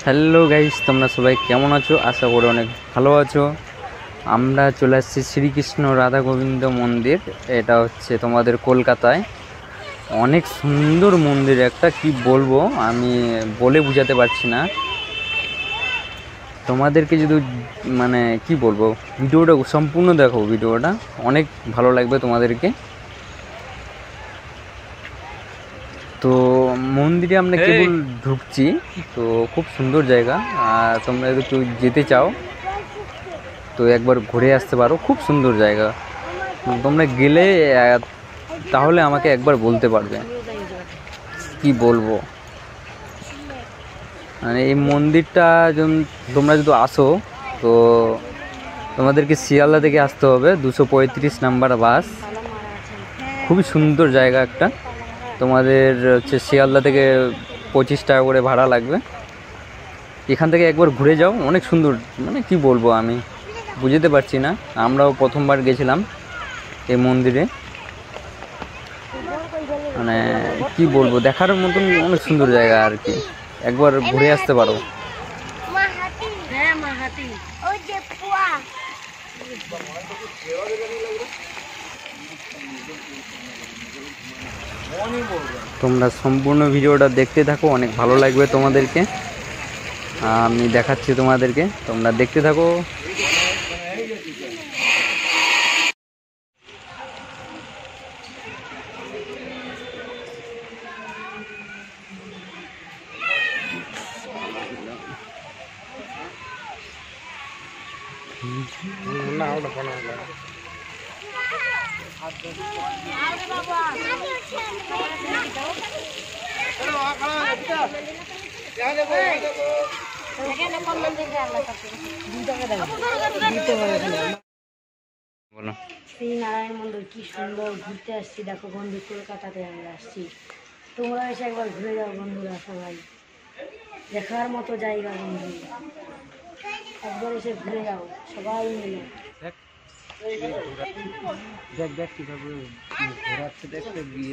Hello guys, তোমরা সবাই কেমন আছো? আশা করি অনেক ভালো আছো। আমরা চলে আসছি শ্রীকৃষ্ণ রাধা গোবিন্দ মন্দির। এটা হচ্ছে তোমাদের কলকাতায়। অনেক সুন্দর মন্দির একটা, কি বলবো আমি বলে বোঝাতে পারছি না তোমাদেরকে। যদি মানে কি বলবো, ভিডিওটা সম্পূর্ণ দেখো, ভিডিওটা অনেক ভালো লাগবে তোমাদেরকে। তো মন্দিরে আমরা কেবল ঢুকছি, তো খুব সুন্দর জায়গা। আর তোমরা যদি কেউ যেতে চাও তো একবার ঘুরে আসতে পারো, খুব সুন্দর জায়গা। তোমরা গেলে তাহলে আমাকে একবার বলতে পারবে। কি বলবো, মানে এই মন্দিরটা তোমরা যদি আসো তো তোমাদেরকে শিয়ালদা থেকে আসতে হবে, 235 নাম্বার বাস। খুবই সুন্দর জায়গা একটা। তোমাদের হচ্ছে শিয়ালদা থেকে 25 টাকা করে ভাড়া লাগবে। এখান থেকে একবার ঘুরে যাও, অনেক সুন্দর। মানে কি বলবো আমি বুঝতে পারছি না। আমরাও প্রথমবার গেছিলাম এই মন্দিরে, মানে কি বলবো, দেখার মতন অনেক সুন্দর জায়গা আর কি। একবার ঘুরে আসতে পারো। তোমরা সম্পূর্ণ ভিডিওটা দেখতে থাকো, অনেক ভালো লাগবে তোমাদেরকে। আমি দেখাচ্ছি তোমাদেরকে, তোমরা দেখতে থাকো। শ্রীনারায়ণ মন্দির কি সুন্দর, ঘুরতে আসছি। দেখো বন্ধু, কলকাতাতে আমরা আসছি, তোমরা এসে একবার ঘুরে যাও বন্ধুরা। সবাই দেখার মতো জায়গা বন্ধু, একবার এসে ঘুরে যাও সবাই মিলে। দেখ দেখ কিভাবে ঘোরাচ্ছে, দেখতে গিয়ে